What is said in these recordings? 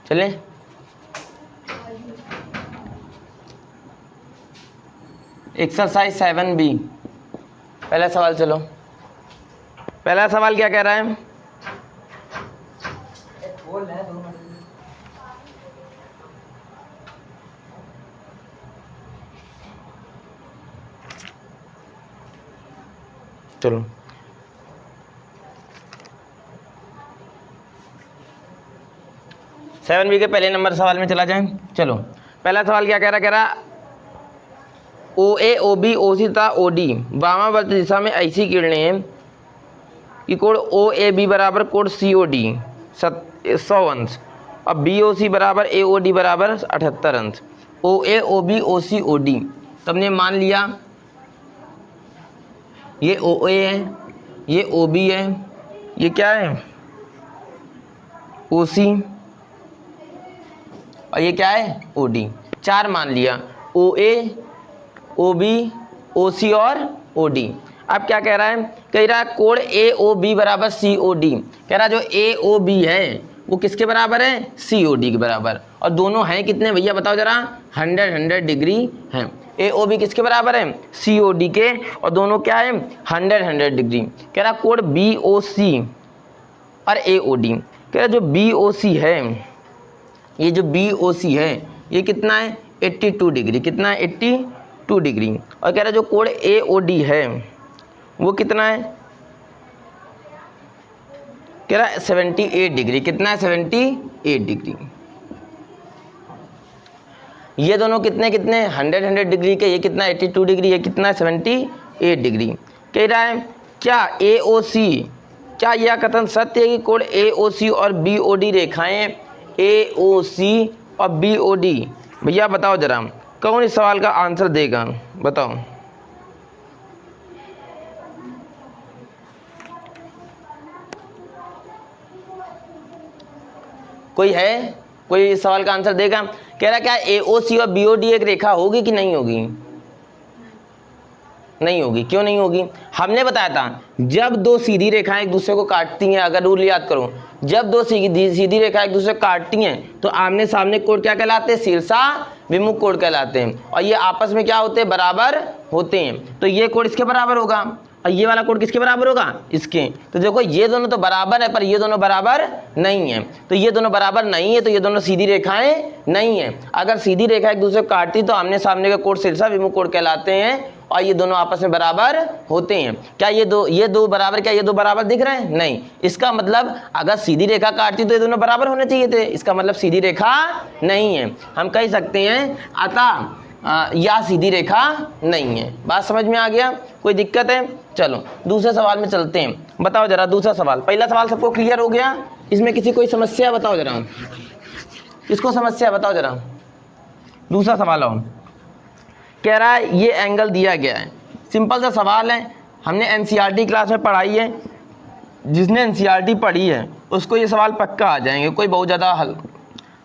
चले exercise 7B पहला सवाल। चलो पहला सवाल क्या कह रहा है? चलो 7B के पहले नंबर सवाल में चला जाए। चलो पहला सवाल क्या कह रहा? कह रहा OA OB OC तथा OD वामावर्त दिशा में ऐसी किरणें हैं कि कोण OAB बराबर कोण COD 100 अंश और BOC बराबर AOD बराबर 78 अंश। OA OB OC OD तो हमने मान लिया ये OA है, ये OB है, ये क्या है OC और ये क्या है OD। चार मान लिया OA OB OC और OD। अब क्या कह रहा है? कह रहा है कोण AOB बराबर COD। कह रहा जो AOB है वो किसके बराबर है? COD के बराबर। और दोनों हैं कितने भैया बताओ जरा? 100 डिग्री हैं। AOB किसके बराबर है? COD के। और दोनों क्या है? 100 डिग्री। कह रहा कोण BOC और AOD। कह रहा जो BOC है, ये जो BOC है ये कितना है? 82 डिग्री। कितना है? 82 डिग्री। और कह रहा जो कोण AOD है वो कितना है? कह रहा 78 डिग्री। कितना है? 78 डिग्री। ये दोनों कितने कितने 100 डिग्री के। ये कितना 82 डिग्री, ये कितना 78 डिग्री। कह रहा है क्या AOC, क्या यह कथन सत्य है कि कोण AOC और BOD रेखाएं AOC और BOD? भैया बताओ जरा कौन इस सवाल का आंसर देगा? बताओ। कोई है? कोई इस सवाल का आंसर देगा? कह रहा क्या AOC और BOD एक रेखा होगी कि नहीं होगी? नहीं होगी। क्यों नहीं होगी? हमने बताया था जब दो सीधी रेखाएं एक दूसरे को काटती हैं, अगर रूल याद करो, जब दो सीधी रेखाएं एक दूसरे को काटती हैं तो आमने सामने कोण क्या कहलाते हैं? शीर्षा विमुख कोण कहलाते हैं। और ये आपस में क्या होते हैं? बराबर होते हैं। तो ये कोण इसके बराबर होगा और ये वाला कोण किसके बराबर होगा? इसके। तो देखो ये दोनों तो बराबर है पर ये दोनों बराबर नहीं है। तो ये दोनों बराबर नहीं है तो ये दोनों सीधी रेखाएं नहीं है। अगर सीधी रेखा एक दूसरे को काटती तो आमने सामने का कोण शीर्षा विमुख कोण कहलाते हैं और ये दोनों आपस में बराबर होते हैं। क्या ये दो बराबर, क्या ये दो बराबर दिख रहे हैं? नहीं। इसका मतलब अगर सीधी रेखा काटती तो ये दोनों बराबर होने चाहिए थे। इसका मतलब सीधी रेखा नहीं है। हम कह सकते हैं अतः या सीधी रेखा नहीं है। बात समझ में आ गया? कोई दिक्कत है? चलो दूसरे सवाल में चलते हैं। बताओ जरा दूसरा सवाल। पहला सवाल सबको क्लियर हो गया? इसमें किसी कोई समस्या बताओ जरा, किसको समस्या बताओ जरा। दूसरा सवाल आओ। कह रहा है ये एंगल दिया गया है। सिंपल सा सवाल है, हमने NCERT क्लास में पढ़ाई है। जिसने NCERT पढ़ी है उसको ये सवाल पक्का आ जाएंगे, कोई बहुत ज़्यादा हल।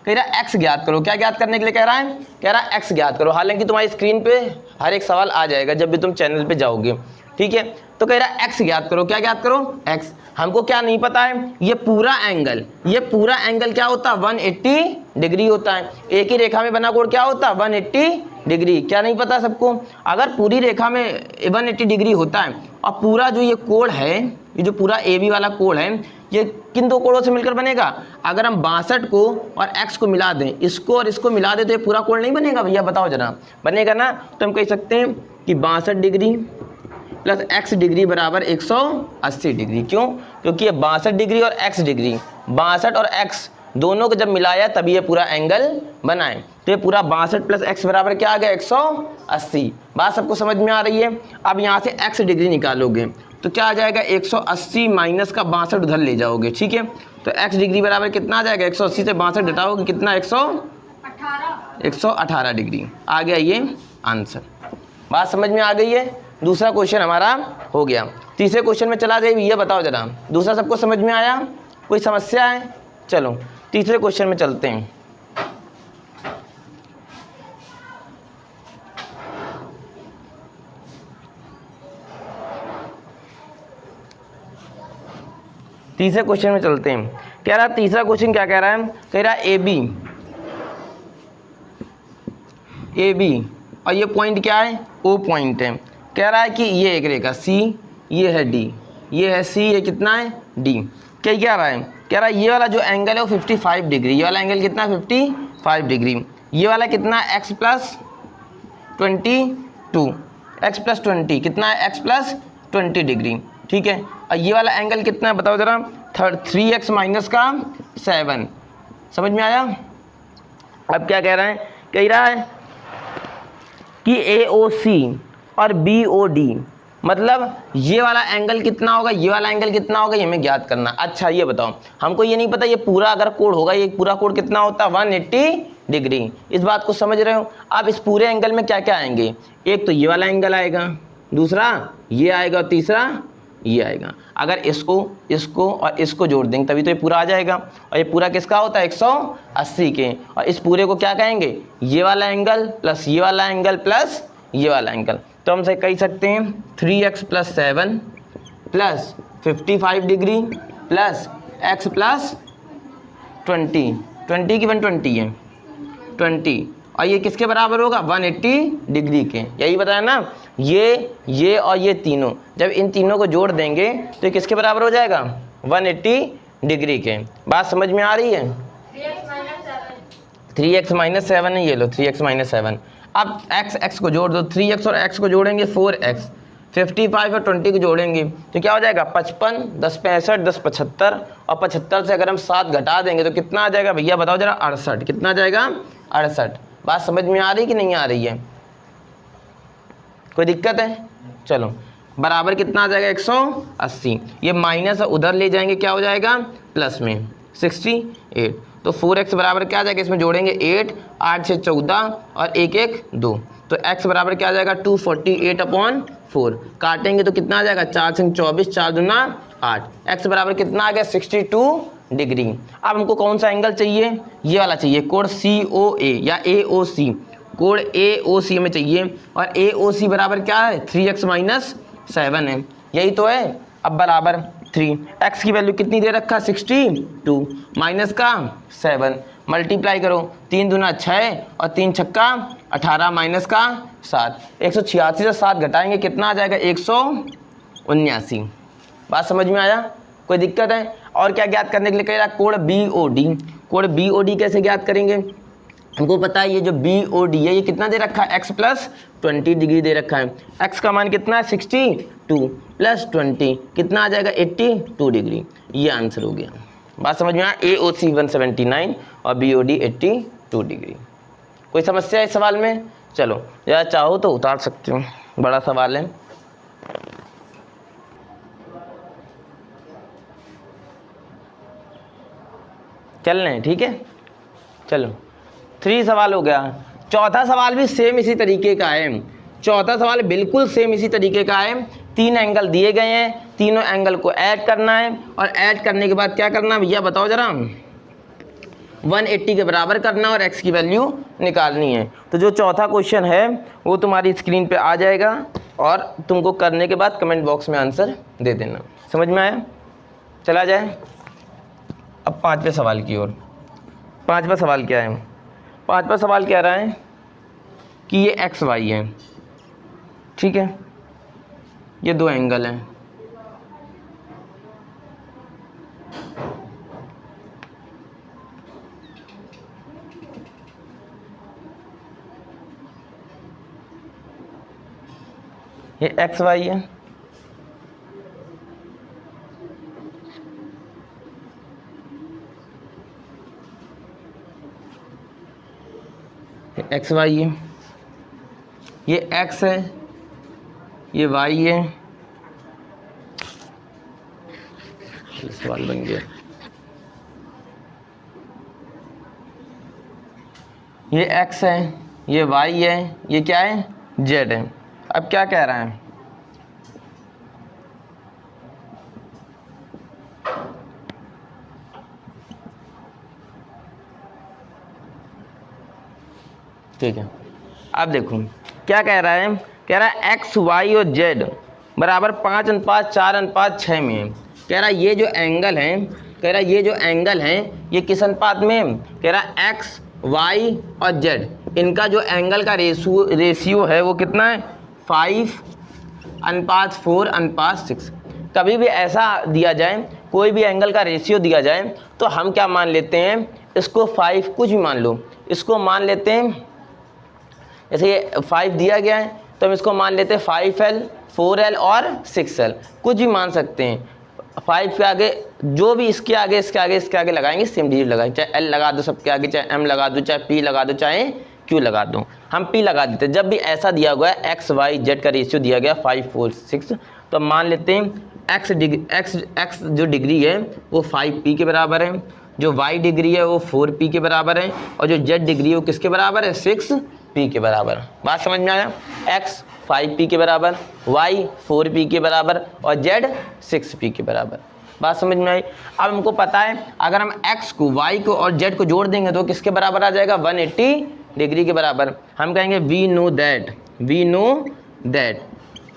कह रहा है x ज्ञात करो। क्या ज्ञात करने के लिए कह रहा है? कह रहा है x ज्ञात करो। हालांकि तुम्हारी स्क्रीन पे हर एक सवाल आ जाएगा जब भी तुम चैनल पे जाओगे, ठीक है। तो कह रहा है x ज्ञात करो। क्या ज्ञात करो? x। हमको क्या नहीं पता है? ये पूरा एंगल क्या होता है? 180 डिग्री होता है। एक ही रेखा में बना कोण क्या होता है? 180 डिग्री। क्या नहीं पता सबको? अगर पूरी रेखा में 180 डिग्री होता है और पूरा जो ये कोण है, ये जो पूरा AB वाला कोण है, ये किन दो कोणों से मिलकर बनेगा? अगर हम 62 को और x को मिला दें, इसको और इसको मिला दें तो ये पूरा कोण नहीं बनेगा भैया? बताओ जरा, बनेगा ना? तो हम कह सकते हैं कि 62 डिग्री प्लस x डिग्री बराबर 180 डिग्री। क्यों? क्योंकि ये 62 डिग्री और x डिग्री, 62 और x दोनों को जब मिलाया तभी ये पूरा एंगल बनाए। तो ये पूरा 62 प्लस x बराबर क्या आ गया? 180। बात सबको समझ में आ रही है? अब यहाँ से x डिग्री निकालोगे तो क्या आ जाएगा? 180 माइनस का 62 उधर ले जाओगे, ठीक है। तो x डिग्री बराबर कितना आ जाएगा? 180 से 62 घटाओगे कितना? 118 डिग्री। आ गया ये आंसर। बात समझ में आ गई है? दूसरा क्वेश्चन हमारा हो गया। तीसरे क्वेश्चन में चला जाए। ये बताओ जरा, दूसरा सबको समझ में आया? कोई समस्या है? चलो तीसरे क्वेश्चन में चलते हैं। तीसरे क्वेश्चन में चलते हैं। कह रहा तीसरा क्वेश्चन क्या कह रहा है, कह रहा है ए बी और ये पॉइंट क्या है, ओ पॉइंट है। कह रहा है कि ये एक रेखा सी, ये है डी, ये है सी, ये कितना है डी। क्या रहा है, कह रहा है ये वाला जो एंगल है वो 55 डिग्री, ये वाला एंगल कितना 55 डिग्री, ये वाला कितना x प्लस 22, x प्लस 20 कितना है x प्लस 20 डिग्री, ठीक है। और ये वाला एंगल कितना है बताओ ज़रा, 3x माइनस का 7, समझ में आया। अब क्या कह रहा है, कह रहा है कि AOC और BOD मतलब ये वाला एंगल कितना होगा, ये वाला एंगल कितना होगा, ये हमें ज्ञात करना। अच्छा ये बताओ, हमको ये नहीं पता ये पूरा अगर कोण होगा, ये पूरा कोण कितना होता है 180 डिग्री, इस बात को समझ रहे हो। अब इस पूरे एंगल में क्या क्या आएंगे, एक तो ये वाला एंगल आएगा, दूसरा ये आएगा और तीसरा ये आएगा। अगर इसको और इसको जोड़ देंगे तभी तो ये पूरा आ जाएगा, और ये पूरा किसका होता है 180 के, और इस पूरे को क्या कहेंगे, ये वाला एंगल प्लस ये वाला एंगल प्लस ये वाला एंगल। तो हम से कह सकते हैं 3x plus 7 plus 55 degree plus x plus 20 की 120 है 20, और ये किसके बराबर होगा 180 डिग्री के। यही बताया ना, ये और ये तीनों जब इन तीनों को जोड़ देंगे तो ये किसके बराबर हो जाएगा 180 डिग्री के। बात समझ में आ रही है। 3x माइनस 7 है, ये लो 3x माइनस 7। अब x को जोड़ दो, 3x और x को जोड़ेंगे 4x, 55 और 20 को जोड़ेंगे तो क्या हो जाएगा 55, 10 65, 10 75, और 75 से अगर हम 7 घटा देंगे तो कितना आ जाएगा भैया बताओ जरा 68, कितना आ जाएगा 68। बात समझ में आ रही कि नहीं आ रही है, कोई दिक्कत है। चलो बराबर कितना आ जाएगा 180, ये माइनस उधर ले जाएंगे क्या हो जाएगा प्लस में 68। तो 4x बराबर क्या आ जाएगा, इसमें जोड़ेंगे 8, 8 से 14 और 1 1 2, तो x बराबर क्या आ जाएगा 248/4। काटेंगे तो कितना आ जाएगा 4 से 24, 4 दूना 8, x बराबर कितना आ गया 62 डिग्री। अब हमको कौन सा एंगल चाहिए, ये वाला चाहिए, कोण COA या AOC, कोण AOC में चाहिए, और AOC बराबर क्या है 3x माइनस 7 है, यही तो है। अब बराबर 3, x की वैल्यू कितनी दे रखा 62 माइनस का 7, मल्टीप्लाई करो, 3 दूना 6 और 3 छक्का 18 माइनस का 7, 186 से 7 घटाएंगे कितना आ जाएगा 179। बात समझ में आया, कोई दिक्कत है। और क्या ज्ञात करने के लिए कह रहा है, कोण BOD, कोण BOD कैसे ज्ञात करेंगे, हमको पता है ये जो BOD है ये कितना दे रखा है x प्लस 20 डिग्री दे रखा है, x का मान कितना है 62 प्लस 20 कितना आ जाएगा 82 डिग्री, ये आंसर हो गया। बात समझ में आया, AOC 179 और BOD 82 डिग्री। कोई समस्या है इस सवाल में, चलो या चाहो तो उतार सकते हो, बड़ा सवाल है। चल रहे हैं ठीक है, चलो 3 सवाल हो गया। चौथा सवाल भी सेम इसी तरीके का है, चौथा सवाल बिल्कुल सेम इसी तरीके का है। 3 एंगल दिए गए हैं, तीनों एंगल को ऐड करना है, और ऐड करने के बाद क्या करना है भैया बताओ जरा 180 के बराबर करना और x की वैल्यू निकालनी है। तो जो चौथा क्वेश्चन है वो तुम्हारी स्क्रीन पे आ जाएगा, और तुमको करने के बाद कमेंट बॉक्स में आंसर दे देना। समझ में आया, चला जाए अब 5वें सवाल की ओर। 5वां सवाल क्या है, 5वां सवाल कह रहा है कि ये एक्स वाई है, ठीक है, ये 2 एंगल हैं, ये एक्स वाई है, एक्स वाई है, ये एक्स है, ये वाई है, सवाल बन गया, ये एक्स है, ये वाई है, ये क्या है जेड है। अब क्या कह रहा है, ठीक है। अब देखो क्या कह रहा है, कह रहा है एक्स वाई और जेड बराबर 5:4:6 में है। कह रहा है ये जो एंगल है कह रहा ये जो एंगल है ये किस अनुपात में, कह रहा एक्स वाई और जेड इनका जो एंगल का रेशियो है वो कितना है 5:4:6। कभी भी ऐसा दिया जाए, कोई भी एंगल का रेशियो दिया जाए तो हम क्या मान लेते हैं, इसको 5 कुछ भी मान लो, इसको मान लेते हैं, जैसे ये 5 दिया गया है तो हम इसको मान लेते हैं 5L 4L और 6L, कुछ भी मान सकते हैं। 5 के आगे जो भी इसके आगे लगाएंगे सेम डिजिट लगाएंगे, चाहे L लगा दो सबके आगे, चाहे M लगा दो, चाहे P लगा दो, चाहे Q लगा दो, हम P लगा देते हैं। जब भी ऐसा दिया हुआ है एक्स वाई जेड का रेशियो दिया गया 5 4 6, तो मान लेते हैं एक्स जो डिग्री है वो 5P के बराबर है, जो y डिग्री है वो 4P के बराबर है, और जो z डिग्री है वो किसके बराबर है 6P के बराबर। बात समझ में आया, x 5P के बराबर, y 4P के बराबर और z 6P के बराबर। बात समझ में आई। अब हमको पता है अगर हम x को y को और z को जोड़ देंगे तो किसके बराबर आ जाएगा 180 डिग्री के बराबर। हम कहेंगे we know that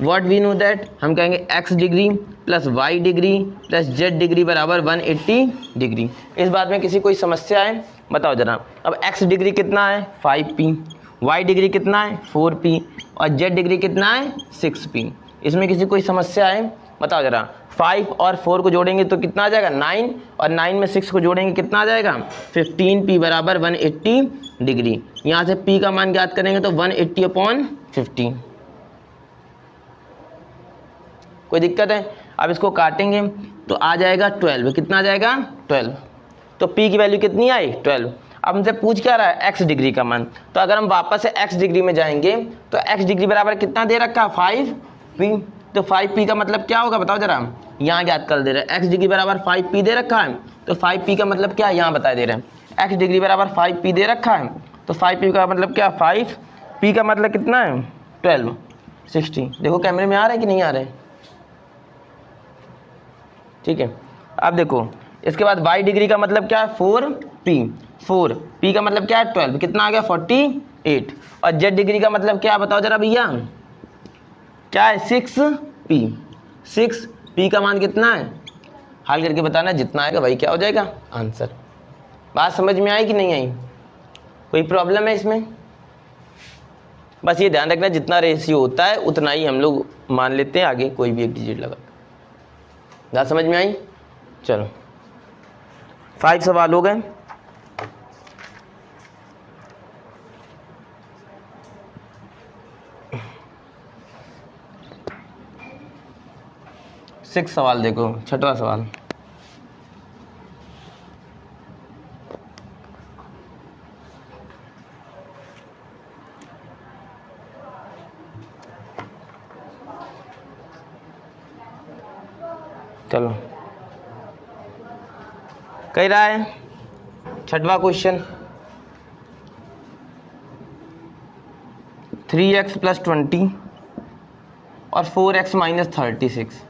what we know that, हम कहेंगे x degree plus y degree plus z degree बराबर 180 डिग्री। इस बात में किसी कोई समस्या है बताओ जरा। अब x डिग्री कितना है 5P, y डिग्री कितना है 4P और z डिग्री कितना है 6P। इसमें किसी कोई समस्या है बताओ जरा। 5 और 4 को जोड़ेंगे तो कितना आ जाएगा 9, और 9 में 6 को जोड़ेंगे कितना आ जाएगा 15P बराबर 180 डिग्री। यहाँ से P का मान ज्ञात करेंगे तो 180/15। कोई दिक्कत है। अब इसको काटेंगे तो आ जाएगा 12, कितना आ जाएगा 12। तो P की वैल्यू कितनी आई 12। अब हमसे पूछ क्या रहा है x डिग्री का मान, तो अगर हम वापस से x डिग्री में जाएंगे तो x डिग्री बराबर कितना दे रखा है 5P, तो 5P का मतलब क्या होगा बताओ जरा। यहाँ ज्ञात कर दे रहे हैं x डिग्री बराबर 5P दे रखा है, तो 5P का मतलब क्या यहाँ बता दे रहे हैं, x डिग्री बराबर 5P दे रखा है तो 5P का मतलब क्या 5P का मतलब कितना है 12 60। देखो कैमरे में आ रहा है कि नहीं आ रहा है, ठीक है। अब देखो इसके बाद y डिग्री का मतलब क्या है 4P का मतलब क्या है 12, कितना आ गया 48, और z डिग्री का मतलब क्या बताओ जरा भैया, क्या है 6P का मान कितना है, हल करके बताना, जितना आएगा वही क्या हो जाएगा आंसर। बात समझ में आई कि नहीं आई, कोई प्रॉब्लम है इसमें। बस ये ध्यान रखना जितना रेशियो होता है उतना ही हम लोग मान लेते हैं, आगे कोई भी एक डिजिट लगा। बात समझ में आई। चलो 5 सवाल हो गए। सिक्स सवाल देखो, 6वां सवाल। चलो कह रहा है 6वां क्वेश्चन, 3x + 20 और 4x - 36।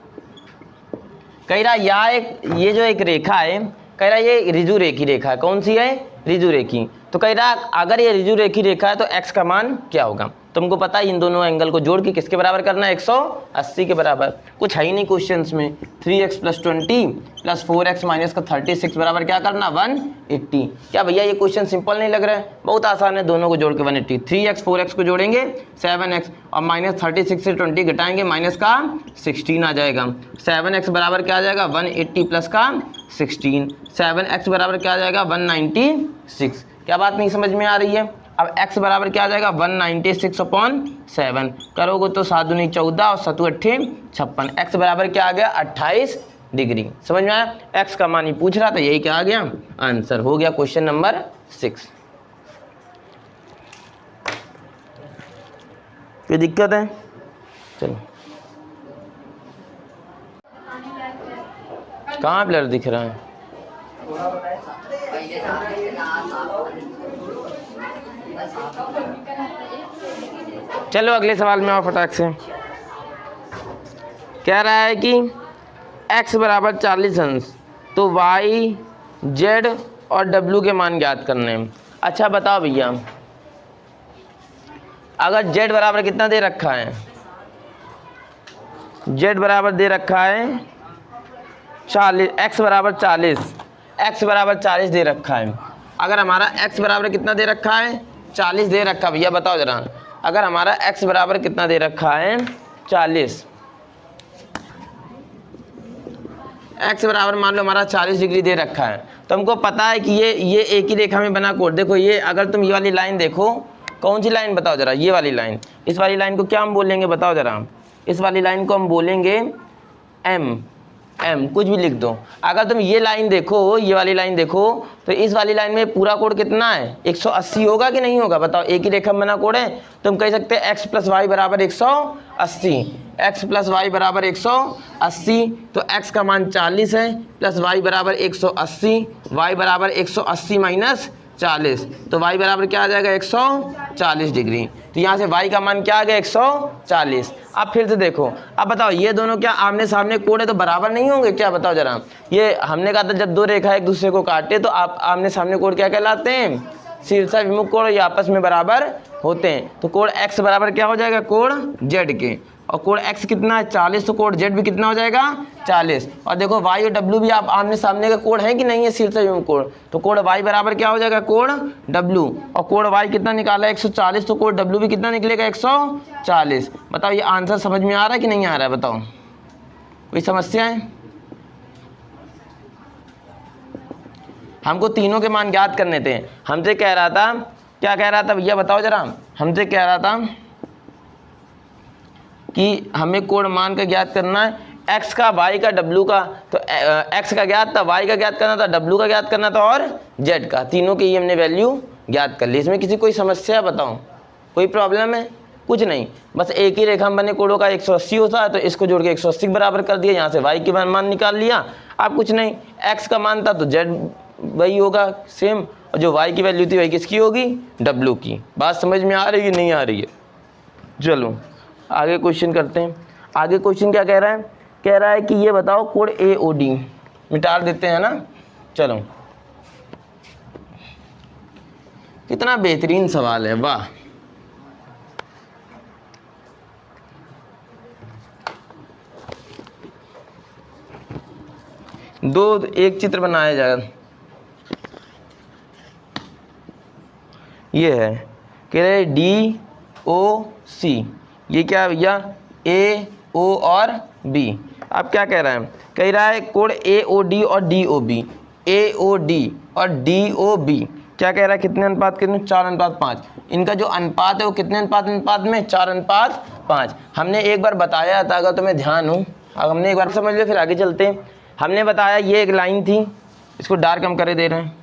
कह रहा ये जो एक रेखा है, कह रहा ये रिजु रेखी रेखा है। कौन सी है रिजु रेखी। तो कह रहा अगर ये रिजु रेखी रेखा है तो x का मान क्या होगा। तुमको पता है इन दोनों एंगल को जोड़ के किसके बराबर करना है 180 के बराबर। कुछ है ही नहीं क्वेश्चंस में। 3x + 20 + 4x - 36 बराबर क्या करना 180। क्या भैया ये क्वेश्चन सिंपल नहीं लग रहा है, बहुत आसान है। दोनों को जोड़ के 180, 3x 4x को जोड़ेंगे 7x और -36 से 20 घटाएंगे माइनस का 16 आ जाएगा। 7x बराबर क्या आ जाएगा 180 प्लस का 16, 7x बराबर क्या आ जाएगा 196। क्या बात नहीं समझ में आ रही है। अब x बराबर क्या आ जाएगा 196/7 करोगे तो 7 दूनी 14 और 7 8 56। x बराबर क्या आ गया 28 डिग्री। समझ में आया। x का मान ही पूछ रहा था, यही क्या आ गया आंसर हो गया क्वेश्चन नंबर 6। कोई दिक्कत है। चलो कहाँ ब्लर दिख रहा है। चलो अगले सवाल में आओ फटाक से। कह रहा है कि x बराबर 40 अंश तो y, z और w के मान ज्ञात करने हैं। अच्छा बताओ भैया, अगर z बराबर कितना दे रखा है, z बराबर दे रखा है 40, x बराबर 40 x बराबर 40 दे रखा है। अगर हमारा x बराबर कितना दे रखा है, 40 दे रखा है भैया, बताओ जरा, अगर हमारा x बराबर कितना दे रखा है, 40, x बराबर मान लो हमारा 40 डिग्री दे रखा है, तो हमको पता है कि ये एक ही रेखा में बना कोण। देखो ये अगर तुम ये वाली लाइन देखो, कौन सी लाइन बताओ जरा, ये वाली लाइन, इस वाली लाइन को क्या हम बोलेंगे बताओ जरा, इस वाली लाइन को हम बोलेंगे एम, कुछ भी लिख दो। अगर तुम ये लाइन देखो, ये वाली लाइन देखो, तो इस वाली लाइन में पूरा कोण कितना है, 180 होगा कि नहीं होगा बताओ, एक ही रेखा में बना कोण है। तुम कह सकते हैं x प्लस वाई बराबर 180, x प्लस वाई बराबर 180, तो x का मान 40 है, प्लस वाई बराबर 180, वाई बराबर 180 माइनस 40, तो y बराबर क्या आ जाएगा, 140 डिग्री। तो यहाँ से y का मान क्या आ गया, 140। अब फिर से देखो, अब बताओ ये दोनों क्या आमने सामने कोण है तो बराबर नहीं होंगे क्या, बताओ जरा। ये हमने कहा था जब दो रेखा एक दूसरे को काटे तो आप आमने सामने कोण क्या कहलाते हैं, शीर्षा विमुख कोण, ये आपस में बराबर होते हैं। तो कोण x बराबर क्या हो जाएगा, कोण z के, और कोण x कितना है, 40, तो कोण z भी कितना हो जाएगा, 40। और देखो y और w भी आप आमने सामने का कोण है कि नहीं है, शीर्षा विमुख कोण, तो कोण y बराबर क्या हो जाएगा, कोण w, और कोण y कितना निकाला है, 140, तो कोण w भी कितना निकलेगा, 140। बताओ ये आंसर समझ में आ रहा है कि नहीं आ रहा है, बताओ कोई समस्या है। हमको तीनों के मान ज्ञात करने थे, हमसे कह रहा था, क्या कह रहा था भैया बताओ जरा, हमसे कह रहा था कि हमें कोण मान का ज्ञात करना है, x का, y का, w का, तो x का ज्ञात था, y का ज्ञात करना था, w का ज्ञात करना था और z का, तीनों की हमने वैल्यू ज्ञात कर ली। इसमें किसी कोई समस्या है बताओ, कोई प्रॉब्लम है, कुछ नहीं, बस एक ही रेखा में बने कोणों का 180 होता है, तो इसको जोड़ के 180 बराबर कर दिया, यहाँ से y के मान निकाल लिया। अब कुछ नहीं, x का मान था तो z वही होगा सेम, और जो y की वैल्यू थी वही किसकी होगी, w की। बात समझ में आ रही है नहीं आ रही है। चलो आगे क्वेश्चन करते हैं। आगे क्वेश्चन क्या कह रहा है, कह रहा है कि ये बताओ कोण AOD, मिटा देते हैं ना। चलो कितना बेहतरीन सवाल है, वाह। एक चित्र बनाया जाए, ये है, कह रहे DOC, ये क्या है भैया, AO और B। अब क्या कह रहा है, कह रहा है कोण AOD और DOB, AOD और DOB क्या कह रहा है, कितने अनुपात कितने, 4:5। इनका जो अनुपात है वो कितने अनुपात में, 4:5। हमने एक बार बताया था, अगर तुम्हें ध्यान हो, अब हमने एक बार समझ लिया, फिर आगे चलते हैं। हमने बताया ये एक लाइन थी, इसको डार्क हम करे दे रहे हैं,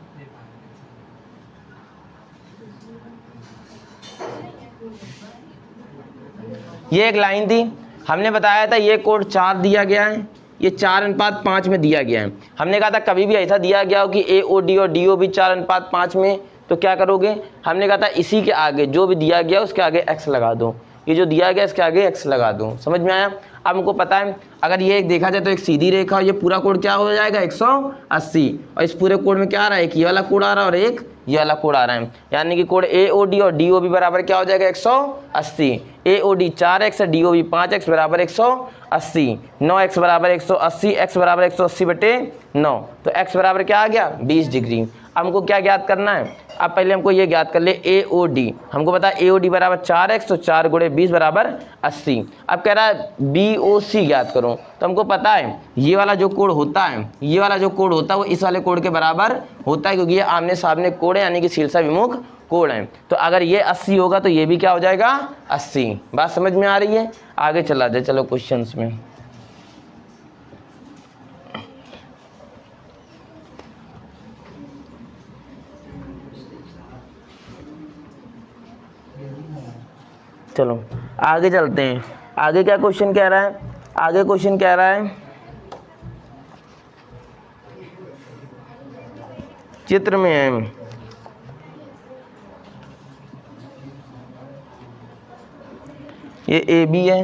ये एक लाइन थी, हमने बताया था ये कोण 4 दिया गया है, ये 4:5 में दिया गया है। हमने कहा था कभी भी ऐसा दिया गया हो कि AOD और DOB 4:5 में, तो क्या करोगे, हमने कहा था इसी के आगे जो भी दिया गया उसके आगे x लगा दो, ये जो दिया गया इसके आगे x लगा दो। समझ में आया। अब हमको पता है अगर ये एक देखा जाए तो एक सीधी रेखा, ये पूरा कोण क्या हो जाएगा, 180, और इस पूरे कोण में क्या आ रहा है, एक ये वाला कोण आ रहा है और एक ये वाला कोण आ रहा है, यानी कि कोण AOD और DOB बराबर क्या हो जाएगा, 180। AOD 4x है, DOB 5x बराबर 180, 9x बराबर 180, x बराबर 180/9, तो x बराबर क्या आ गया, 20 डिग्री। अब हमको क्या ज्ञात करना है, अब पहले हमको ये ज्ञात कर ले AOD, हमको पता है AOD बराबर 4x, तो 4 × 20 बराबर 80। अब कह रहा है BOC ज्ञात करो, तो हमको पता है ये वाला जो कोण होता है, ये वाला जो कोण होता है वो इस वाले कोण के बराबर होता है, क्योंकि ये आमने सामने कोण है, यानी कि शीर्षा विमुख कोण है। तो अगर ये 80 होगा तो ये भी क्या हो जाएगा, 80। बात समझ में आ रही है। आगे चला जाए, चलो क्वेश्चंस में। चलो आगे चलते हैं। आगे क्या क्वेश्चन कह रहा है, आगे क्वेश्चन कह रहा है चित्र में है, ये AB है,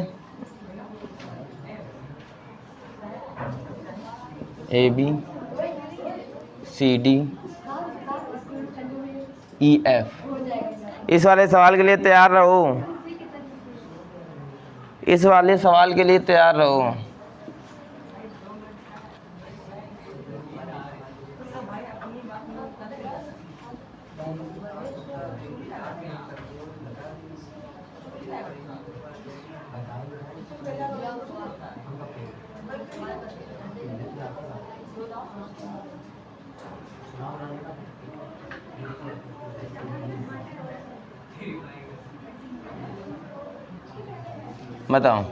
AB CD EF। इस वाले सवाल के लिए तैयार रहो, इस वाले सवाल के लिए तैयार रहो। बताओ।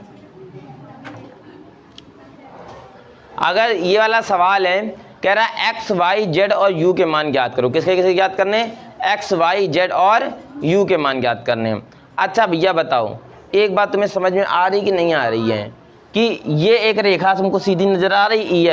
अगर ये वाला सवाल है, कह रहा है एक्स वाई जेड और यू के मान ज्ञात करो। किसके किसके ज्ञात करने? एक्स वाई जेड और यू के मान ज्ञात करने। अच्छा भैया बताओ, एक बात तुम्हें समझ में आ रही कि नहीं आ रही है कि ये एक रेखा तुमको सीधी नजर आ रही,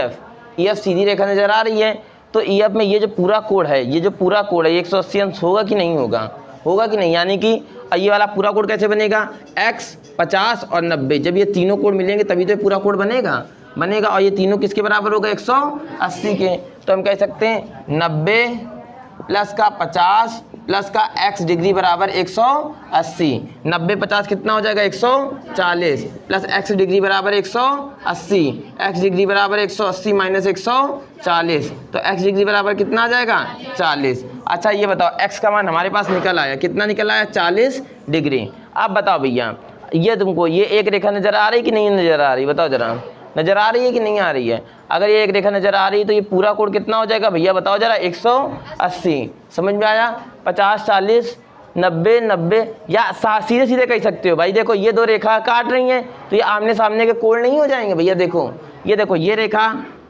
EF सीधी रेखा नजर आ रही है। तो EF में ये जो पूरा कोण है, ये जो पूरा कोण है 180 अंश होगा कि नहीं होगा? होगा कि नहीं? यानी कि ये वाला पूरा कोण कैसे बनेगा? x 50 और 90, जब ये तीनों कोण मिलेंगे तभी तो ये पूरा कोण बनेगा। और ये तीनों किसके बराबर होगा? 180 के। तो हम कह सकते हैं 90 प्लस का 50 प्लस का x डिग्री बराबर 180। 90 50 कितना हो जाएगा? 140 प्लस x डिग्री बराबर 180। x डिग्री बराबर 180 माइनस 140, तो x डिग्री बराबर कितना आ जाएगा? 40। अच्छा ये बताओ, x का मान हमारे पास निकल आया, कितना निकल आया? 40 डिग्री। अब बताओ भैया, ये तुमको ये एक रेखा नजर आ रही कि नहीं नजर आ रही? बताओ जरा, नजर आ रही है कि नहीं आ रही है? अगर ये एक रेखा नजर आ रही है तो ये पूरा कोण कितना हो जाएगा भैया? बताओ जरा। 180। समझ में आया? 50 40 90 90, या सीधे सीधे कह सकते हो भाई, देखो ये दो रेखा काट रही हैं तो ये आमने सामने के कोण नहीं हो जाएंगे भैया? देखो ये रेखा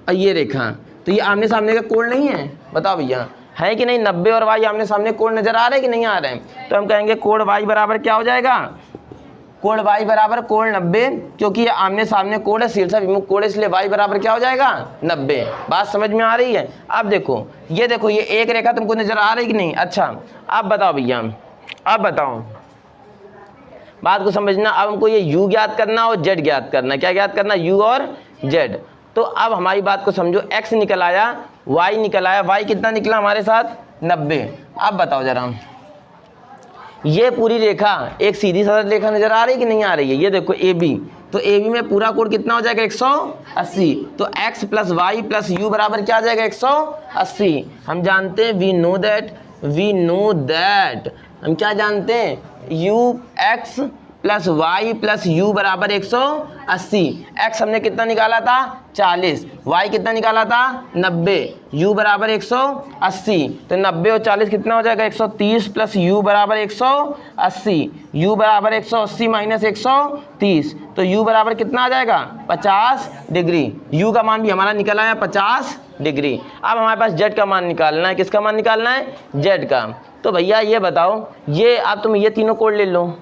और ये रेखा, तो ये आमने सामने के कोण नहीं है? बताओ भैया, है कि नहीं? 90 और y आमने सामने कोण नजर आ रहे हैं कि नहीं आ रहे हैं? तो हम कहेंगे कोण y बराबर क्या हो जाएगा? कोण y बराबर कोण 90, क्योंकि ये आमने सामने कोण है, शीर्षा विमुख कोण है, इसलिए y बराबर क्या हो जाएगा? 90। बात समझ में आ रही है? अब देखो ये एक रेखा तुमको नजर आ रही कि नहीं? अच्छा अब बताओ भैया, अब बताओ, बात को समझना। अब हमको ये u ज्ञात करना और z ज्ञात करना। क्या ज्ञात करना? u और z। तो अब हमारी बात को समझो, x निकल आया, y निकल आया। y कितना निकला हमारे साथ? 90। अब बताओ जरा, ये पूरी रेखा एक सीधी सरल रेखा नजर आ रही कि नहीं आ रही है? ये देखो AB, तो AB में पूरा कोण कितना हो जाएगा? 180। तो x plus Y plus U बराबर क्या आ जाएगा? 180। हम जानते हैं, वी नो दैट हम क्या जानते हैं? x plus Y plus U बराबर 180। x हमने कितना निकाला था? 40। y कितना निकाला था? 90। u बराबर 180, तो 90 और 40 कितना हो जाएगा? 130 प्लस u बराबर 180। u बराबर 180 माइनस 130, तो u बराबर कितना आ जाएगा? 50 डिग्री। u का मान भी हमारा निकल आया 50 डिग्री। अब हमारे पास z का मान निकालना है। किसका मान निकालना है? z का। तो भैया ये बताओ, ये अब तुम ये तीनों कोण ले लो।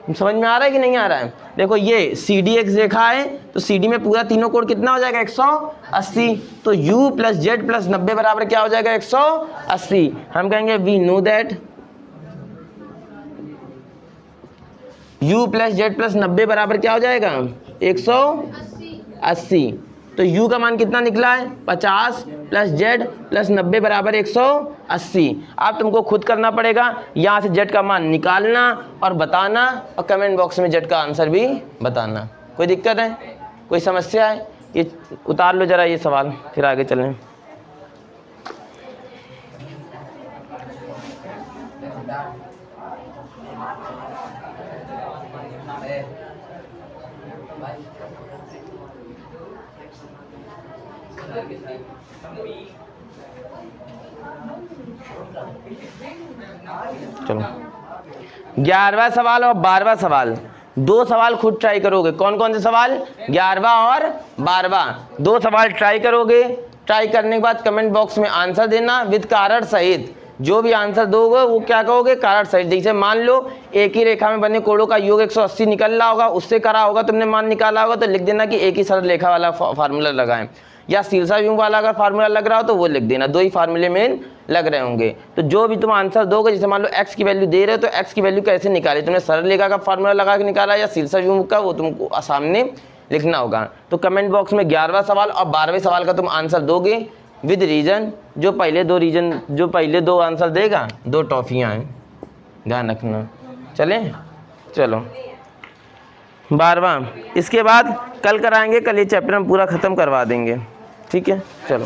समझ में आ रहा है कि नहीं आ रहा है? देखो ये CD एक रेखा है, तो CD में पूरा तीनों कोण कितना हो जाएगा? 180। तो u प्लस जेड प्लस 90 बराबर क्या हो जाएगा? 180। हम कहेंगे we know that u plus Z plus 90 बराबर क्या हो जाएगा? 180। तो u का मान कितना निकला है? 50 प्लस जेड प्लस 90 बराबर 180। अब तुमको खुद करना पड़ेगा, यहाँ से z का मान निकालना और बताना, और कमेंट बॉक्स में z का आंसर भी बताना। कोई दिक्कत है? कोई समस्या है? ये उतार लो जरा ये सवाल, फिर आगे चलें। चलो 11वां सवाल और 12वां सवाल, दो सवाल खुद ट्राई करोगे। कौन कौन से सवाल? 11वां और 12वां, दो सवाल ट्राई करोगे। ट्राई करने के बाद कमेंट बॉक्स में आंसर देना विद कारण सहित। जो भी आंसर दोगे वो क्या कहोगे? कारण सहित। जैसे मान लो एक ही रेखा में बने कोणों का योग 180 निकल रहा होगा, उससे करा होगा, तुमने मान निकाला होगा, तो लिख देना कि एक ही सरल रेखा वाला फार्मूला लगाएं। या शीर्षा वियुक्त वाला अगर फार्मूला लग रहा हो तो वो लिख देना। दो ही फार्मूले मेन लग रहे होंगे। तो जो भी तुम आंसर दोगे, जैसे मान लो x की वैल्यू दे रहे हो तो x की वैल्यू कैसे निकाले, तुमने सरल रेखा का फार्मूला लगा के निकाला या शीर्षा वियुक्त का, वो तुमको सामने लिखना होगा। तो कमेंट बॉक्स में 11वां सवाल और 12वें सवाल का तुम आंसर दोगे विद रीजन। जो पहले दो आंसर देगा 2 टॉफियाँ हैं, ध्यान रखना। चलो 12वां, इसके बाद कल कराएंगे। कल ये चैप्टर हम पूरा ख़त्म करवा देंगे, ठीक है? चलो।